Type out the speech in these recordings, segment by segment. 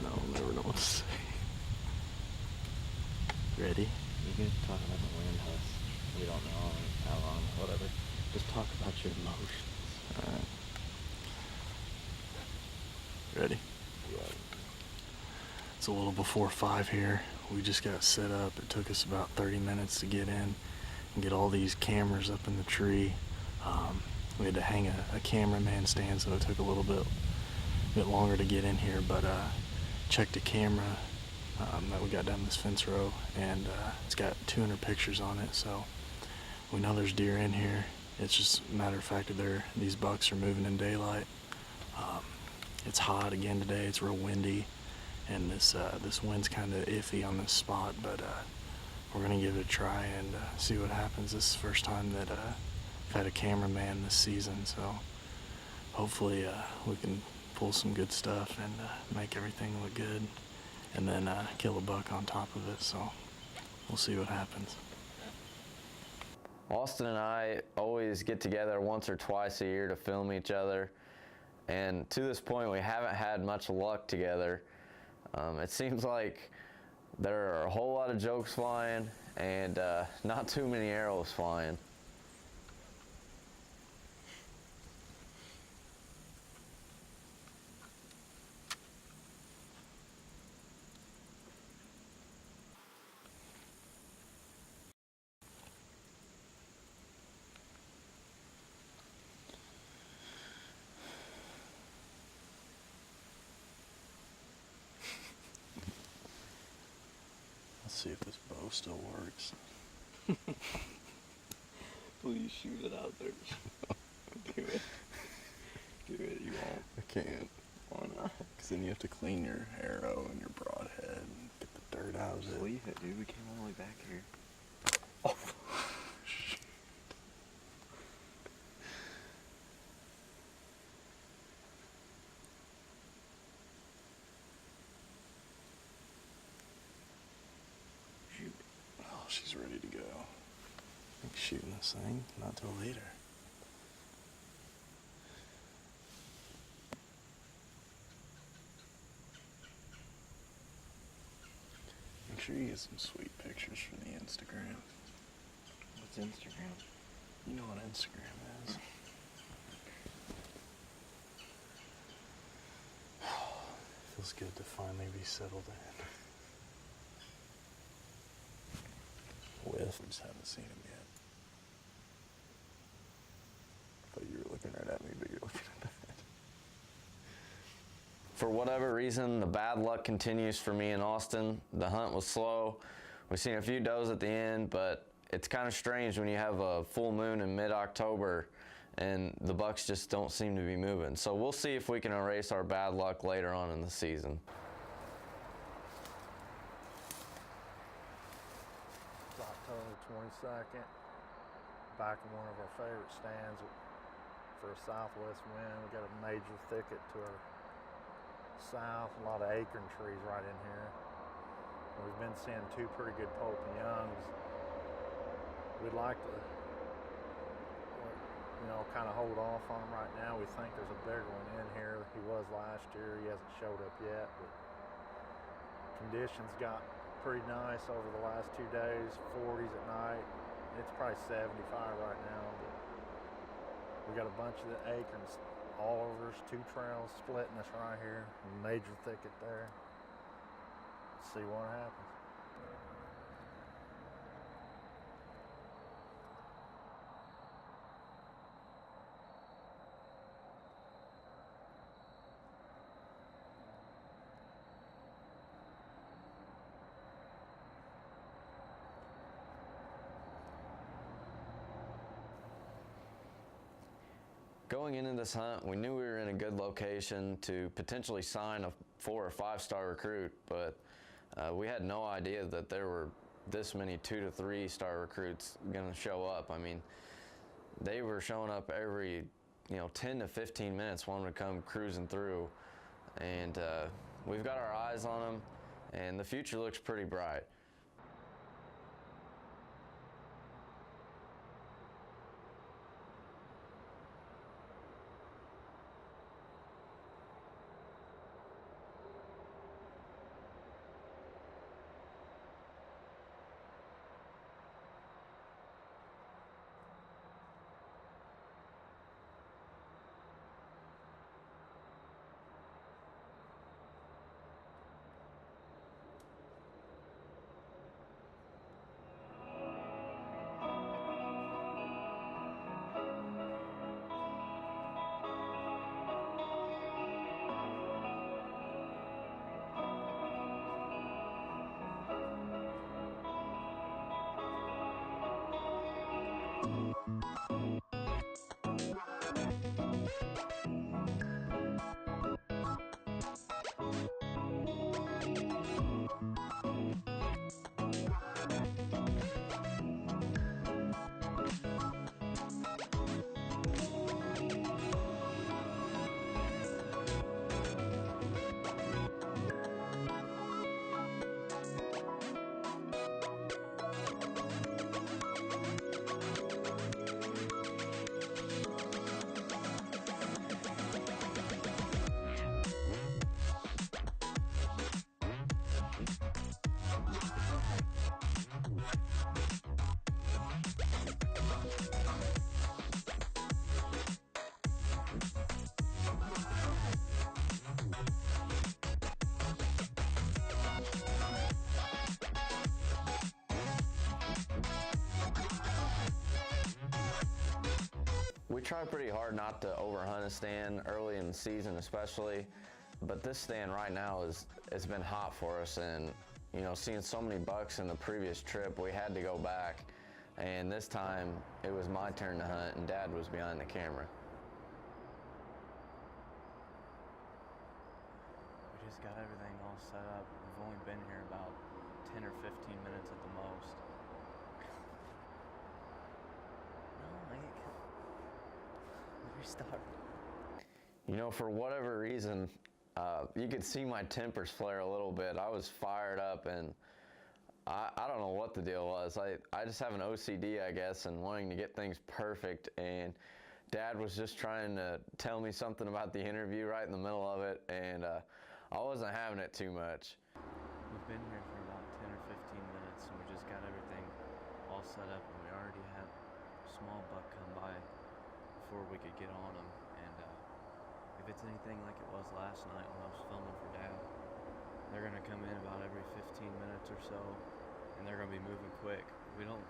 I'll never know what to say. Ready? You can talk about the wind husk. We don't know how long, whatever. Just talk about your emotions. Alright. Ready? Yeah. It's a little before 5 here. We just got set up. It took us about 30 minutes to get in and get all these cameras up in the tree. We had to hang a cameraman stand, so it took a little bit longer to get in here, but checked a camera that we got down this fence row, and it's got 200 pictures on it, so we know there's deer in here. It's just a matter of fact that these bucks are moving in daylight. It's hot again today. It's real windy, and this wind's kind of iffy on this spot, but we're gonna give it a try and see what happens. This is the first time that I've had a cameraman this season, so hopefully we can pull some good stuff and make everything look good, and then kill a buck on top of it, so we'll see what happens. Austin and I always get together once or twice a year to film each other, and to this point we haven't had much luck together. It seems like there are a whole lot of jokes flying and not too many arrows flying. Let's see if this bow still works. Please shoot it out there. Do it. Do it, you won't. I can't. Why not? Because then you have to clean your arrow and your broadhead and get the dirt out of Just it. leave it, dude. We came all the way back here. Oh, shoot. Shoot. Oh, she's ready to go. I think shooting this thing, not till later. Make sure you get some sweet pictures from the Instagram. What's Instagram? You know what Instagram is. Feels good to finally be settled in. With, I just haven't seen him yet. Thought you were looking right at me, but you're looking at that. For whatever reason, the bad luck continues for me in Austin. The hunt was slow. We've seen a few does at the end, but it's kind of strange when you have a full moon in mid-October and the bucks just don't seem to be moving. So we'll see if we can erase our bad luck later on in the season. It's October 22nd, back in one of our favorite stands for a southwest wind. We got a major thicket to our south, a lot of acorn trees right in here. We've been seeing two pretty good Poulton Youngs. We'd like to, kind of hold off on them right now. We think there's a bigger one in here. He was last year. He hasn't showed up yet, but conditions got pretty nice over the last 2 days. 40s at night. It's probably 75 right now, but we got a bunch of the acorns all over us. 2 trails splitting us right here. A major thicket there. See what happens. Going into this hunt, we knew we were in a good location to potentially sign a 4 or 5-star recruit, but we had no idea that there were this many 2 to 3-star recruits going to show up. I mean, they were showing up every 10 to 15 minutes. One would come cruising through, and we've got our eyes on them, and the future looks pretty bright. We try pretty hard not to overhunt a stand early in the season especially, but this stand right now it's been hot for us, and seeing so many bucks in the previous trip, we had to go back, and this time it was my turn to hunt and Dad was behind the camera. We just got everything all set up. We've only been here about 10 or 15 minutes at the most. No, Mike. Restart. For whatever reason, you could see my tempers flare a little bit. I was fired up, and I don't know what the deal was. I just have an OCD, I guess, and wanting to get things perfect, and Dad was just trying to tell me something about the interview right in the middle of it, and I wasn't having it too much. We've been here for about 10 or 15 minutes, and we just got everything all set up, and we already had a small buck come by before we could get on him. And if it's anything like it was last night when I was filming for Dad, they're going to come in about every 15 minutes or so, and they're going to be moving quick. We don't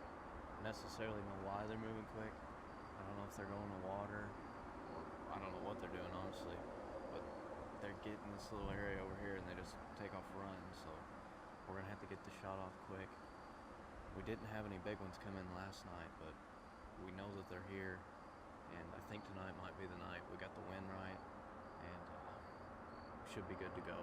necessarily know why they're moving quick. I don't know if they're going to water, or I don't know what they're doing, honestly, but they're getting this little area over here and they just take off running, so we're going to have to get the shot off quick. We didn't have any big ones come in last night, but we know that they're here, and I think tonight might be the night. We got the wind right, and we should be good to go.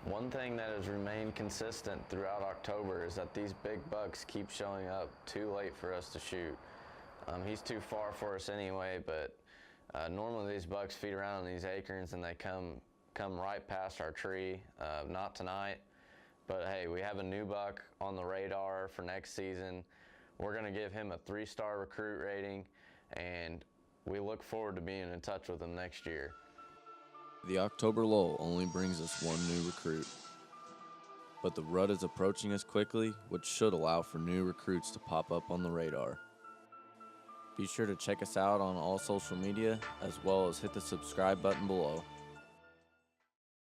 One thing that has remained consistent throughout October is that these big bucks keep showing up too late for us to shoot. He's too far for us anyway, but normally these bucks feed around in these acorns and they come right past our tree. Not tonight, but hey, we have a new buck on the radar for next season. We're gonna give him a 3-star recruit rating, and we look forward to being in touch with him next year. The October lull only brings us one new recruit, but the rut is approaching us quickly, which should allow for new recruits to pop up on the radar. Be sure to check us out on all social media, as well as hit the subscribe button below.